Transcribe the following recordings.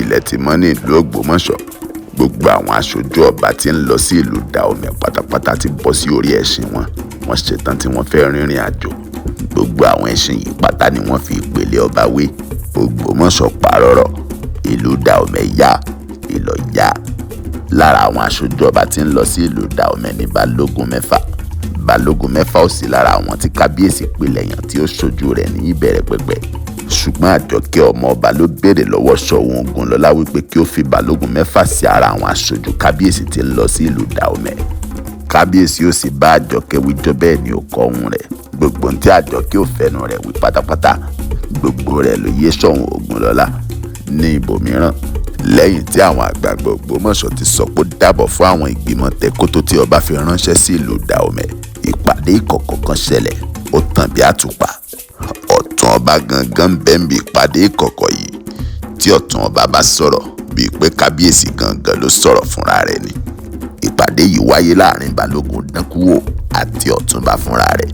ilẹ̀ ti mọ́ ní ìlú Ogbomosho. Gbogbo àwọn aṣojú ọba tí ń lọ sí ìlú Dahomey pátápátá ti bọ́ sí orí ẹṣin wọn. Wọ́n ṣetán tí wọ́n fẹ́ rìnrìn àjò. Gbogbo àwọn ẹṣin yìí pátá ni wọ́n fi ìpele ọba wé. Ogbomosho parọ́rọ̀, ìlú Dahomey yá, ìlọ yá. Lára àwọn aṣojú ọba tí ń lọ sí ìlú Dahomey ní Balogun Mefa. Balogun Mefa ò sí lára àwọn tí kábíyèsí pilẹ̀yàn tí ó ṣojú rẹ̀ ní ìbẹ̀rẹ̀ pẹ̀pẹ̀. Ṣùgbọ́n Àjọkẹ́ ọmọ ọba ló béèrè lọ́wọ́ Ṣọ̀ún Ògúnlọlá wípé kí ó fi Balogun Mefa sí ara àwọn aṣojú kábíyèsí tí ń lọ sí ìlú Dahomey. Kábíyèsí ó sì bá Àjọkẹ́ wíjọ́ bẹ́ẹ̀ ni ó kọ ohun rẹ̀. Gbogbo ohun tí Àjọkẹ́ ò fẹ́nu rẹ̀ wí pátápátá, gbogbo rẹ̀ ló yé Ṣọ̀ún Ògúnlọlá. Ní ibòmíràn, lẹ́yìn tí àwọn àgbààgbà Ògbómọ̀ṣọ́ ti sọ pé ó dàbọ̀ fún àwọn ìgbìmọ̀ tẹ̀kótó tí ọba fi ránṣẹ́ sí ìlú Dahomey, ìpàdé ìkọ̀kọ̀ kan ṣẹlẹ̀, ó tàn bí àtùpà. Ọ̀tún ọba gangan bẹ́ẹ̀ ń bí ìpàdé ìkọ̀kọ̀ yìí. Tí ọ̀tún ọba bá sọ̀rọ̀ bíi pé kábíyèsí gangan ló sọ̀rọ̀ fúnra rẹ̀ ni. Ìpàdé yìí wáyé láàrin Balógun Dánkúwò àti Ọ̀túnba fúnra rẹ̀.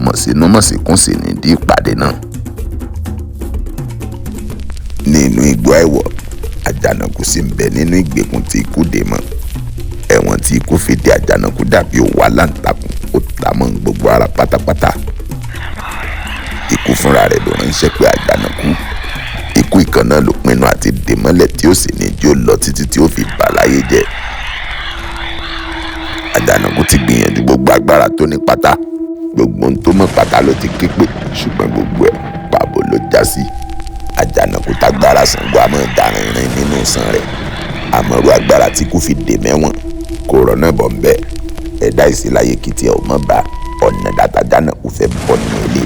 Mọ̀sínú mọ̀síkún sì ní ìdí ìpàdé náà. Nínú igbó ẹ̀wọ̀, Àjànàkú sì ń bẹ nínú ìgbèkùn tí ikú dè mọ́. Ẹ̀wọ̀n tí ikú fi dè Àjànàkú dàbí òwú aláǹtakùn, ó ta mọ́ gbogbo ara pátápátá. Ikú fúnra rẹ̀ ló ránṣẹ́ pé Àjànàkú. Ikú ìkan náà ló pinnu àti dè mọ́lẹ̀ tí ó sì ní jí ó lọ títí tí ó fi bà láyé jẹ́. Àjànàkú ti gbìyànjú gbogbo agbára tó ní pátá. Gbogbo ohun tó mọ̀ pátá ló ti ké pè, ṣùgbọ́n gbogbo ẹ̀ pàbó ló já sí. Àjànàkú tágbára Ṣàngó àmọ́ ìdarinrin nínú ìsan rẹ̀. Àmọ́rú agbára tí kò fi dè mẹ́wọ̀n kò rọ́nà bọ̀ ń bẹ́. Ẹ̀dá ìsìláyé kìtì ẹ̀ ò mọ̀ bá ọ̀nà dàtà Àjànàkú fẹ́ bọ́ nínú ilé.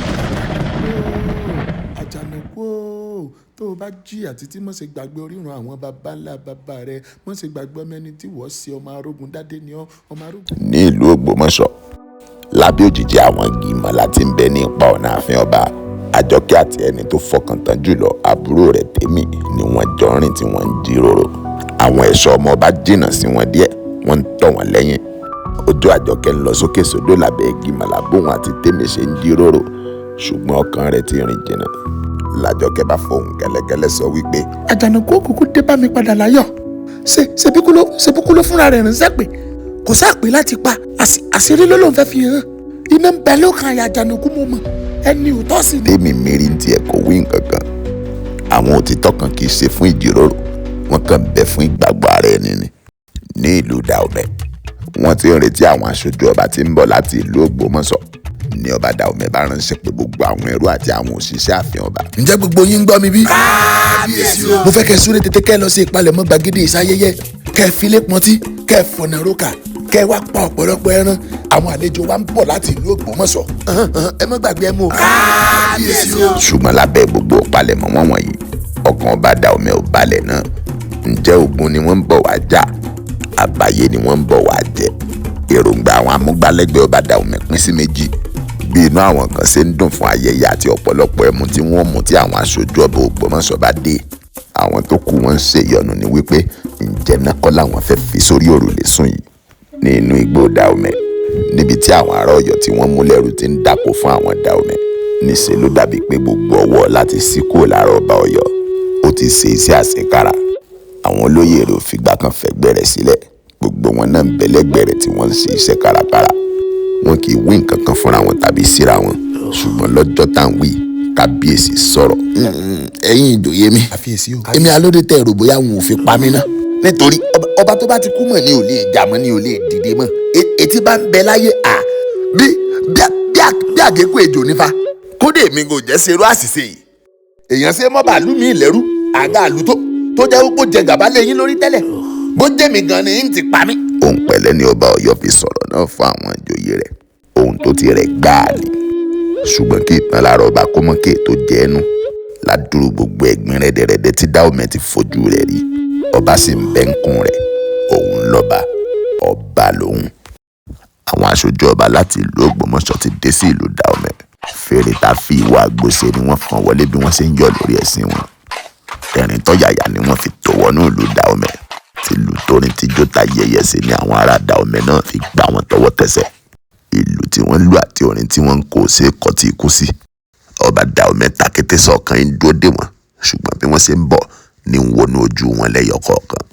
Àjànàkú o, tó o bá jí àti tí mọ̀ ṣe gbàgbé orírun àwọn baba ńlá baba rẹ̀, mọ̀ ṣe gbàgbé ọmọ ẹni tí wọ́n ṣe ọmọ arógun dádé ni ọ́, ọmọ arógun. Ní ìlú Ògbómọ̀ṣọ́, lábẹ́ òjìji àwọn ìgbìmọ̀ láti ń bẹ ní ipa ọ̀nà ààfin ọba. Àjọkẹ́ àti ẹni tó fọkàn tán jùlọ, àbúrò rẹ̀ Tèmi, ni wọ́n jọ rìn tí wọ́n ń jíròrò. Àwọn ẹ̀ṣọ́ ọmọ ọba jìnnà sí wọn díẹ̀, wọ́n ń tọ̀ wọ́n lẹ́yìn. Ojú Àjọkẹ́ ń lọ sókè sódò lábẹ́ igi màlábóhùn àti Tèmi ṣe ń jíròrò, ṣùgbọ́n ọkàn rẹ̀ ti rìn jìnnà. Làjọkẹ́ bá fọhùn gẹ́lẹ́gẹ́lẹ́ sọ wípé, Àjànàkú òkùnkùn dé bá mi padà láyọ̀. Ṣebí kú ló fúnra rẹ̀ ránṣẹ́ pé kò sáà pé láti pa àṣírí ló lóun fẹ́ fi hàn. Iná ń bẹ lókàn àyà Àjànàkú mo mọ̀, ẹni òótọ́ sì ni. Tèmi mérí ń tiẹ̀ kò wí nǹkan kan. Àwọn òtítọ́ kan kì í ṣe fún ìjíròrò, wọ́n kàn bẹ fún ìgbàgbọ́ ara ẹni ni. Ní ìlú Dahomey, wọ́n ti ń retí àwọn aṣojú ọba tí ń bọ̀ láti ìlú Ògbómọ̀ṣọ́. Ní ọba Dahomey bá ránṣẹ́ pé gbogbo àwọn ẹrú àti àwọn òṣìṣẹ́ ààfin ọba. Ǹjẹ́ gbogbo yín ń gbọ́ mi bí? Kábíyèsí o. Mo fẹ́ kẹ́ súré tètè kẹ́ lọ sí ìpalẹ̀mọ́ gbàgede ìsáyẹyẹ, kẹ́ filé pọntí, kẹ́ fọ̀nà rókà, kẹ́ wá pa ọ̀pọ̀lọpọ̀ ẹran. Àwọn àlejò wa ń bọ̀ láti ìlú Ògbómọ̀ṣọ́. Ẹ má gbàgbé ẹ mú o. Kábíyèsí o. Ṣùgbọ́n lábẹ́ gbogbo ìpalẹ̀mọ́ wọn wọ̀nyí, ọkàn ọba Dahomey ò balẹ̀ náà. Ǹjẹ́ ogun ni wọ́n ń bọ̀ wá jà? Àbáyé ni wọ́n ń bọ̀ wá jẹ? Èròǹgbà àwọn amúgbálẹ́gbẹ̀ẹ́ ọba Dahomey pín sí méjì. Bí inú àwọn kan ṣe ń dùn fún ayẹyẹ àti ọ̀pọ̀lọpọ̀ ẹmu tí wọ́n mú tí àwọn aṣojú ọba Ògbómọ̀ṣọ́ bá dé. Àwọn tó kù wọ́n ń ṣèyọnu ní wípé ǹjẹ́ náà kọ́ làwọn fẹ́ fi sórí òrùlé sùn yìí. Ní inú igbó Dahomey, níbi tí àwọn ará Ọ̀yọ́ tí wọ́n mú lẹ́rú ti ń dàpọ̀ fún àwọn Dahomey, níṣẹ́ ló dàbí pé gbogbo ọwọ́ láti ṣí kúrò lára ọba Ọ̀yọ́. Ó ti ṣe iṣẹ́ àṣekára. Àwọn olóyè rẹ̀ ò fìgbà kan fẹ̀gbẹ́ rẹ̀ sílẹ̀. Gbogbo wọn náà ń bẹ lẹ́gbẹ̀ẹ́ rẹ̀ tí wọ́n ń ṣe iṣẹ́ kárakára. Wọn kì í wí nǹkan kan fúnra wọn tàbí síra wọn. Ṣùgbọ́n lọ́jọ́ tá à ń wí, kábíyèsí sọ̀rọ̀. Ẹ̀yin ìjòyè mi, èmi alóde tẹ èrò bóyá wọn ò fi pa mí ná. Nítorí ọba tó bá ti kú mọ̀ ni ò lè jà mọ́ ni ò lè dìde mọ́. Etí bá ń bẹ láyé bí àgékù ejò nífa. Kódé mi kò jẹ́ ṣerú àṣìṣe yìí. Èèyàn ṣe mọ́ bàálù mi ìlẹ́rú àga àlù tó jẹ́ wípé ó jẹ gàba lé yín lórí tẹ́lẹ̀. Bó jẹ́ mi gan ni ń ti pa mí. Òun pẹ̀lẹ́ ni ọba Ọ̀yọ́ fi sọ̀rọ̀ náà fún àwọn ìjòyè rẹ̀. Ohun tó ti rẹ̀ gbáà ni. Ṣùgbọ́n kí ìtàn lára ọba kó mọ́ kí ètò jẹ́ ẹnu. Ládùúrú gbogbo ẹ̀gbin rẹ̀dẹ̀rẹ̀dẹ̀ tí Dahomey ti fojú rẹ̀ rí. Ọba sì ń bẹ́ ń kún rẹ̀. Òun lọ́ba, ọba lòun. Àwọn aṣojú ọba láti ìlú Ògbómọ̀ṣọ́ ti dé sí ìlú Dahomey. Fèrè tá fi ìwà àgbòsè ni wọ́n fọ́n wọlé bí wọ́n ṣe ń yọ̀ lórí ẹṣin wọn. Ẹ̀rín tọ́yàyà ni wọ́n fi tó wọnú ìlú Dahomey. Tìlù torin tíjó ta yẹyẹ sí ni àwọn ará Dahomey náà fi gbà wọ́n tọwọ́ tẹsẹ̀. Ìlú tí wọ́n lù àti orin tí wọ́n ń kó ṣe kọ́ tí ikú sí. Ọba Dahomey takété sọ̀kan ń dúró dè wọ́n, ṣùgbọ́n bí wọ́n ṣe ń bọ̀ ní ń wọnú ojú wọn lẹ́yọ kọ̀ọ̀kan.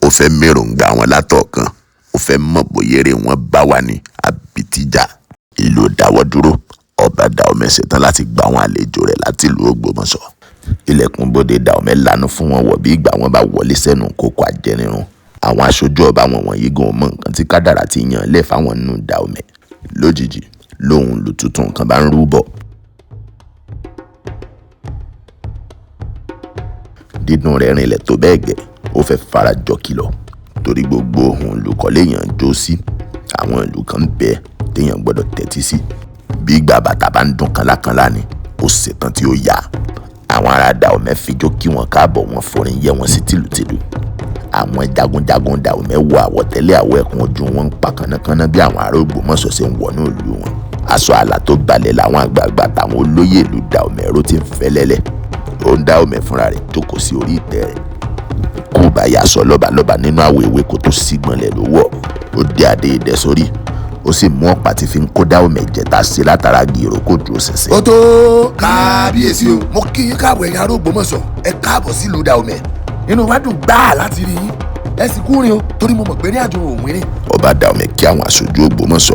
Ó fẹ́ méròǹgbà wọn látọ̀ọ̀kan, ó fẹ́ mọ̀ bóyá eré wọn bá wà ní àbítìjà. Ìlú dáwọ́ dúró, ọba Dahomey ṣetán láti gba àwọn àlejò rẹ̀ láti ìlú Ogbomosho. Ilẹ̀kùn bodè Dahomey lanu fún wọn wọ̀ bí ìgbà wọn bá wọlé sẹ́nu kókó ajẹnirun. Àwọn aṣojú ọba wọn wọ̀nyí gan mọ nǹkan tí kádàrá ti yàn lẹ̀ fáwọn nínú Dahomey. Lójijì lóhùn ìlù tuntun kan bá ń rú bọ̀. Dídùn rẹ̀ rinlẹ̀ tó bẹ́ẹ̀ gẹ́, ó fẹ́ farajọ kìlọ̀ torí gbogbo ohun ìlù kọ́ léèyàn jó sí. Àwọn ìlù kan bẹ́ẹ̀ téèyàn gbọ́dọ̀ tẹ́tí sí. Bí ìgbà bàtà bá ń dún kánlákánlá ni, ó ṣetán tí ó yá. Àwọn ará Dahomey fijó kí wọn káàbọ̀, wọn forin yẹ́ wọn sí tìlùtìlù. Àwọn jagunjagun Dahomey wọ àwọ̀tẹ́lẹ̀ àwọ̀ ẹ̀kún ojú wọn ń pa kánnakánná bí àwọn ará Ogbomosho ṣe ń wọnú ìlú wọn. Aṣọ àlà tó balẹ̀ làwọn àgbààgbà táwọn olóyè ìlú Dahomey ró ti ń fẹ́ lẹ́lẹ̀. Ó ń Dahomey fúnra rẹ̀ jókòó sí orí ìtẹ́ rẹ̀. Kó bá yà sọ lọ́balọ́ba nínú àwọ̀ ewé kó tó sígbọnlẹ̀ ló wọ̀. Ó dé adé idẹ sórí, ó sì mú ọ̀pá tí fi ń kó Dahomey jẹta sí látara gìrò kó dúró ṣinṣin. ó tó kábíyèsí o, mo kí yín káàbọ̀ ẹ̀yin ará Ogbomosho, ẹ káàbọ̀ sílùú Dahomey. Inú wa dùn gbáà láti rí yín, ẹ sì kúrin o torí mo mọ̀ pé ní àjò òun rìn. Ọba Dahomey kí àwọn aṣojú Ogbomosho,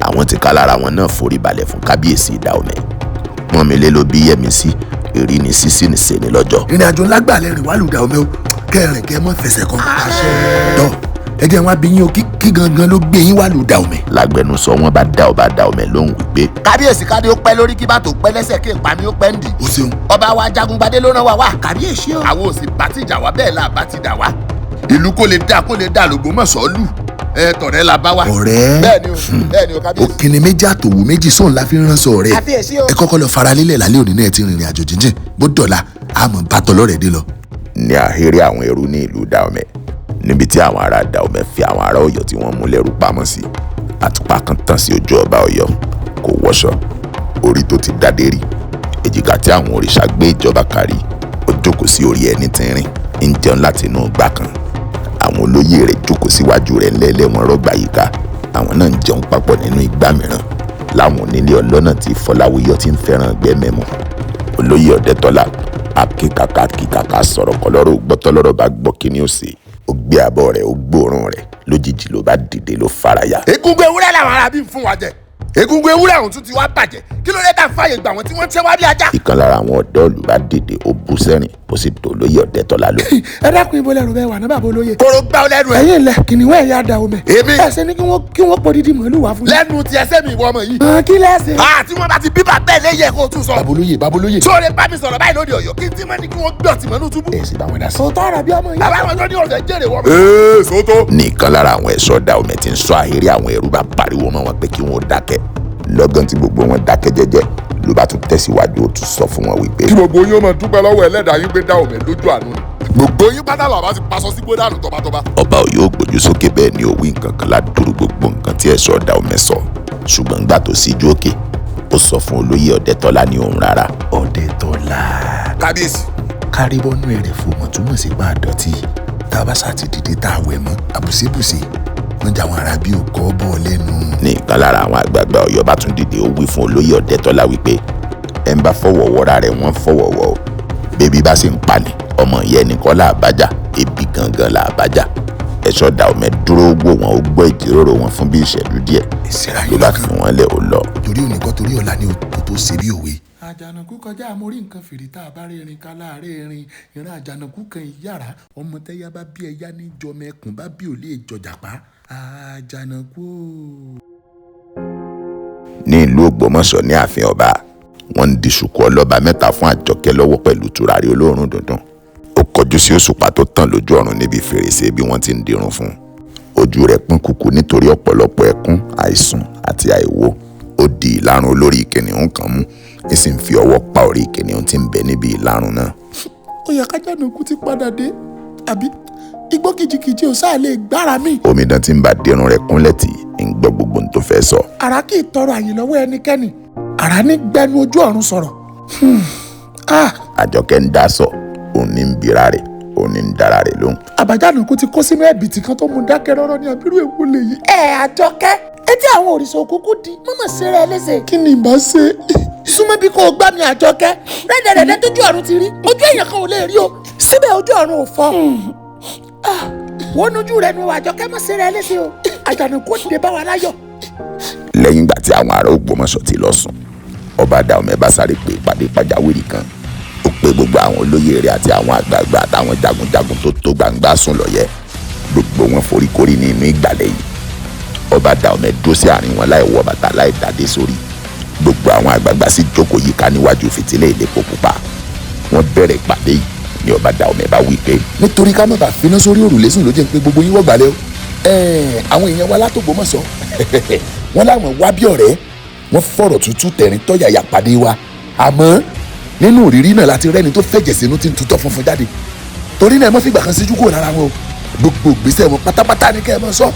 àwọn tí ká lára wọn náà forí balẹ̀ fún kábíyèsí Dahomey. Pọ́nmilé ló bí yẹ̀mí sí, èrí ni sísí ní sẹ́ni lọ́jọ́. ìrìn àjò ńlá gbà lẹ́rìn wá lù Dahomey o, kẹrin kẹ mọ́ fẹsẹ̀ kan. tọ́ ẹ jẹ́ wọn á bí yín o, kí gangan ló gbé yín wá lù Dahomey. Lágbẹnusọ wọn bá dá ọba Dahomey lóhùn wípé kábíyèsí kádé ó pẹ́ lórí kí bá tó pẹ́ lẹ́sẹ̀ kí ìpamí ó pẹ́ ń dì. o ṣeun. ọba wa Jagungbadé ló rán wa wá. kábíyèsí o. àwọn òsì bá ti jà wá bẹ́ẹ̀ la bá ti dà wá. ìlú kó lè dà l'Ogbomosho lù. tọ̀rẹ́ la bá wa. ọ̀rẹ́ bẹ́ẹ̀ni o kábíyèsí. òkìní méjì àtòwò méjì sóun la fi ń ránṣọ ọ̀rẹ́. kábíyèsí o. ẹ kọ́kọ́ lọ faralélẹ̀ lálẹ́ òní náà, ẹ ti rìnrìn àjò jíjìn bó dọ̀la àmọ́ bàtọ̀ lọ́rẹ̀ dé lọ. ní àhéré àwọn ẹrú ní ìlú Dahomey, níbi tí àwọn ará Dahomey fi àwọn ará Ọ̀yọ́ tí wọ́n mú lẹ́rú pamọ́ sí. Àtùpà kan tàn sí ojú ọba Ọ̀yọ́, kò wọṣọ, orí tó ti dádé rí, èjìká tí àwọn òrìṣà gbé ìjọba kárí. Ó jókòó sí orí ẹni tínrín, ń jẹun láti inú ìgbà kan. Àwọn olóyè rẹ̀ jókòó síwájú rẹ̀ ńlẹ́lẹ́ wọn rọ́gbà yíká. Àwọn náà ń jẹun papọ̀ nínú igbá mìíràn. Láwọn onílé ọlọ́nà tí Fọláwíyọ̀ ti ń fẹ́ràn gbẹ́mẹ̀mú. Olóyè Ọ̀dẹ́tọ́lá akíkàkà sọ̀rọ̀ kọlọ́rọ̀ gbọ́tọ́lọ́rọ̀ bá gbọ́ kíní ó sè. Ó gbé abọ́ rẹ̀, ó gbóòórùn rẹ̀, lójijì ló bá dìde ló faraya. egungun ewúrẹ́ làwọn arábí ń fún wa jẹ. egungun ewúrẹ́ ọ̀hún tún ti wá bàjẹ́. kí ló dé tá fàyè gbà wọ́n tí wọ́n tẹ́ wá bí ajá. Ìkan lára àwọn ọ̀dọ́ ìlú bá dìde, ó bú sẹ́rìn, ó sì dò Olóyè Ọ̀dẹ́tọ́lá lò. ẹ dákun ibo lẹrù bẹ́ẹ̀ wà ní bàbá olóye. kóró gbá ọ lẹ́nu ẹ̀. ẹ̀yin ilẹ̀ kìnìún ẹ̀yà Dahomey. èmi. ẹ ṣe ní kí wọ́n pọ̀ dídì màálù wá fún yín. lẹ́nu ti ẹsẹ̀ mi ìwọ ọmọ yìí. kí lẹ́sẹ̀. tí wọ́n bá ti bíbà bẹ́ẹ̀ léyẹ kó o tún sọ. babolóye. sóore bá mi sọ̀rọ̀ báyìí lóde Ọ̀yọ́ kí n tí mọ́ ni kí wọ́n gbé ọtí mọ́nú túbú. ẹ sì bá wọn dá sí. òótọ́ ọ̀rọ̀ bí ọmọ yìí. àbáwọn tó ní ọ̀rọ̀ jẹ́rẹ̀ wọ́n. sótó. Nìkan lára àwọn ẹ̀ṣọ́ Dahomey tí ń ṣọ́ àhéré àwọn ẹrú bá pariwo mọ́ wọn pé kí wọ́n dákẹ́. Lọ́gán tí gbogbo wọn dákẹ́ jẹ́jẹ́ ló bá tún tẹ̀síwájú, ó tún sọ fún wọn wípé kí gbogbo yín ó máa dúpẹ́ lọ́wọ́ ẹlẹ́dàá yín pé Dahomey lójú àánú ni. gbogbo yín pátá làwọn bá ti paṣọ sí gbódànù tọbatọba. ọba Ọ̀yọ́ gbójú sókè bẹ́ẹ̀ ni ó wí nǹkan kan ládùúrú gbogbo nǹkan tí ẹ̀ṣọ́ Dahomey sọ. Ṣùgbọ́n gbà tó síjú òkè, ó sọ fún Olóyè Ọ̀dẹ́tọ́lá ní òun rárá. Ọ̀dẹ́tọ́lá. kábíyèsí. kárìbọ́nú ẹ̀rẹ̀ fòmọ̀ túmọ̀ sí bá a dọ̀tí. tá a bá sá ti dìde tá a wẹ̀ mọ́ àbùsébùsè wọ́n jà wọn arábí ò kọ́ bọ́ lẹ́nu. Nìkan lára àwọn àgbààgbà Ọ̀yọ́ bá tún dìde, ó wí fún Olóyè Ọ̀dẹ́tọ́lá wípé ẹ ń bá fọwọ́ wọ́ra rẹ̀ wọ́n fọwọ́ wọ́ o. Bébí bá sì ń pani, ọmọ ìyá ẹnìkan là bá jà, ebi gangan là bá jà. Ẹ̀ṣọ́ Dahomey dúró wò wọn, ó gbọ́ ìjíròrò wọn fún bí ìṣẹ́jú díẹ̀. Ló bá fi wọn lẹ̀ ó lọ. torí òní kan torí ọ̀la ni o tó ṣe bí òwe. Àjànàkú kọjá àmórí nǹkan fèrè tá a bá rí erin ká láàárẹ̀ erin ìran Àjànàkú kan ìyára ọmọ tẹ́yà bá bí ẹyá ní jọmẹkùn bá bí ò lè jọjàpá Àjànàkú. Ní ìlú Ogbomosho ní ààfin ọba, wọ́n ń di ṣùkú ọlọ́ba mẹ́ta fún Àjọkẹ́ lọ́wọ́ pẹ̀lú tùràrí olóòórùn dùndùn. Ó kọjú sí òṣùpá tó tàn lójú ọ̀run níbi fèrèsé bí wọ́n ti ń dirun fún un. Ojú rẹ̀ pọ́n kúkú nítorí ọ̀pọ̀lọpọ̀ ẹkún, àìsùn àti àìwò. Ó di ìlarun olórí kìnìún kan mú, ń sì ń fi ọwọ́ pa orí kìnìún tí ń bẹ níbi ìlarun náà. ó yẹ k'Àjànàkú ti padà dé àbí igbó kìjìkìjì ò sáà lè gbára mi. Omidan tí ń bá dirun rẹ̀ kúnlẹ̀ tí ń gbọ́ gbogbo ohun tó fẹ́ sọ. àrá kì í tọrọ àyè lọ́wọ́ ẹnikẹ́ni, àrá ní gbẹnu ojú ọ̀run sọ̀rọ̀. Àjọkẹ́ ń dá sọ, òun ní ń bira rẹ̀, òun ní ń dára rẹ̀ lóhùn. Àjànàkú ti kó sínú ẹ̀bìtì kan tó mú dákẹ́ rọ́rọ́ ní abirú èwo lè yí. Àjọkẹ́ etí àwọn òrìṣà òkúkú di mọ́mọ́ sí rẹ léṣe. kí ni ìbá ṣe. súnmọ́ bí kò gbá mi Àjọkẹ́ rẹ́dẹ̀rẹ́dẹ́ tójú ọ̀run ti rí ojú èèyàn kan ò lè rí o síbẹ̀ ojú ọ̀run ò fọ́. wọ́n nójú rẹ̀ nu Àjọkẹ́ mọ̀ sí rẹ̀ léṣe o Àjànàkú ó dìde bá wa láyọ̀. lẹ́yìn ìgbà tí àwọn ará Ògbómọ̀ṣọ́ ti lọ sùn ọba Dahomey bá sáré pé ìpàdé pàjáwìrì kan ó pe gbogbo àwọn olóyè rẹ̀ àti àwọn àgbààgbà àtàwọn jagunjagun tó gbangba sùn lọ́yẹ̀ gbogbo wọn foríkorí ní inú ìgbàlẹ̀ yìí ọba Dahomey dúró sí àárín wọn láì wọ bàtà láì dádé sórí gbogbo àwọn àgbààgbà sì jókòó yíká níwájú fìtílẹ̀ ìlépo pupa wọ́n bẹ̀rẹ̀ ìpàdé yìí ni ọba Dahomey bá wí pé. nítorí ká má bàa finá sórí òrùlé sùn ló jẹ́ pé gbogbo yín wọ́ gbàlẹ́ o àwọn èèyàn wa l'Ógbómọ̀ṣọ́ wọ́n láwọn wá bí ọ̀rẹ́ wọ́n fọ̀rọ̀ tútù tẹ̀rín tọ́yàyà pàdé wa àmọ́ nínú òrírí náà láti rẹ́ni tó fẹ̀jẹ̀ sínú tí ń tutọ́ funfun jáde torí náà ẹ má fìgbà kan síjú kúrò lára wọn o gbogbo ìgbésẹ̀ wọn pátápátá ní kẹ́ ẹ mọ́ sọ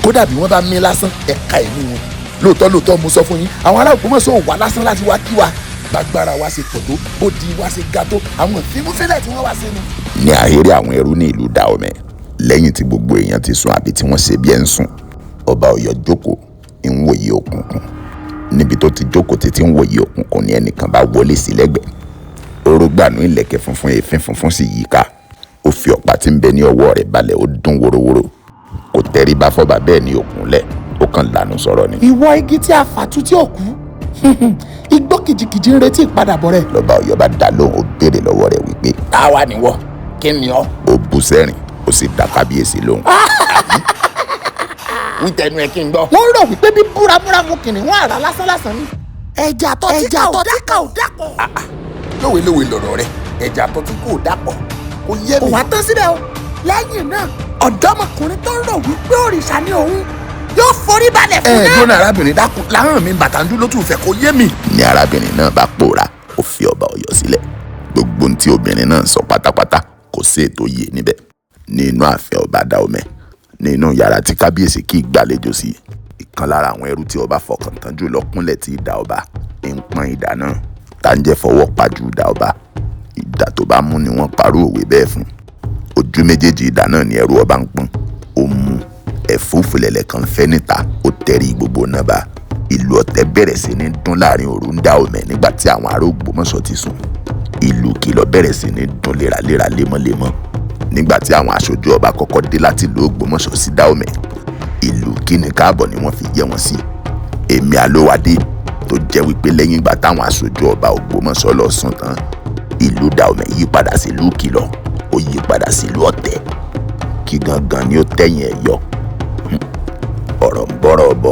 kódà bí wọ́n bá mí lásán ẹ̀ka ẹ̀mí wọn lóòótọ́ mo sọ fún yín àwọn ará Ògbómọ̀ṣọ́ ò wá lásán láti wá kí wa gbàgbára wa ṣe pọ̀ tó bó di wa ṣe ga tó àwọn ìfimúfilẹ̀ tí wọ́n wá sínú. ní àhéré àwọn ẹrú ní ìlú Dahomey lẹ́yìn tí gbogbo èèyàn ti sùn àbí tí wọ́n ṣe bí ẹ̀ ń sùn ọba Ọ̀yọ́ jókòó ń wòye òkùnkùn níbi tó ti jókòó títí ń wòye òkùnkùn ni ẹnìkan bá wọlé sí lẹ́gbẹ̀ẹ́ orógbànú ìlẹ̀kẹ̀ funfun èéfín funfun sì yíká ó fi ọ̀pá tí ń bẹ ní ọwọ́ rẹ̀ balẹ̀ ó dún wórówóró kò tẹríba fọ́ba bẹ́ẹ̀ ni òkúnlẹ̀ ó kàn lanu sọ̀rọ̀ ni. ìwọ igi tí a fàtú tí ò kú igbó kìjìkìjì ń retí ìpadàbọ̀ rẹ̀. lọ́ba Ọ̀yọ́ bá dá lóhùn ó béèrè lọ́wọ́ rẹ̀ wípé. táwa ni wọ kí ni ọ. ó bú sẹ́rìn ó sì dá kábíyèsí lóhùn. wí tẹnu ẹ kí n gbọ́. wọ́n rò wípé bí búramúramú kìnìún àrà lásán ni. ẹja tó tí kò dàpọ̀. lówelówe lọ̀rọ̀ rẹ̀ ẹja tó tí kò dàpọ̀ kò yé mi. kò wá tán síbẹ̀ o lẹ́yìn náà ọ̀dọ́mọkùnrin tó rò wípé òrìṣà ni òun yóò forí balẹ̀ fún náà. dúró arábìnrin dákun láhàn mi bàtàndú ló tún fẹ́ kó yé mi. ní arábìnrin náà bá pòórá ó fi ọba Ọ̀yọ́ sílẹ̀ gbogbo ohun tí obìnrin náà sọ pátápátá kò sí ètò yé níbẹ̀ nínú ààfin ọba Dahomey nínú yàrá tí kábíyèsí kì í gbàlejò sí ìkan lára àwọn ẹrú tí ọba fọkàn tán jùlọ kúnlẹ̀ tí ìdá ọba ń pọ́n ìdá náà táǹjẹ́ fọwọ́ pàjù ìdá ọba ìdá tó bá mú ni wọ́n parọ́ òwe bẹ́ẹ̀ fún ojú méjèèjì ìdá náà ni ẹrú ọba ń pọ́n ó mú ẹ̀fúùfùlẹ̀lẹ̀ kan fẹ́ níta ó tẹ̀rí gbogbo náà bá ìlú ọ̀tẹ̀ bẹ̀rẹ̀ sí ní dún láàrin òru ń Dahomey nígbà tí àwọn ará Ògbómọ̀ṣọ́ ti sùn ìlú kìlọ̀ bẹ̀rẹ̀ sí ní dún léraléra lemọ́lemọ́ nígbà tí àwọn aṣojú ọba kọ́kọ́ dé láti ìlú Ògbómọ̀ṣọ́ sí Dahomey ìlú kíni káàbọ̀ ni wọ́n fi yẹ wọn sí èmi alówádé tó jẹ́ wípé lẹ́yìn ìgbà táwọn aṣojú ọba Ògbómọ̀ṣọ́ lọ sùn tán ìlú Dahomey yí padà sí ìlú kìlọ̀ ó yí padà sí ìlú ọ̀tẹ̀ kí gangan ni ó tẹ̀yìn ẹ̀ yọ ọ̀rọ̀ ń bọ̀rọ̀ bọ̀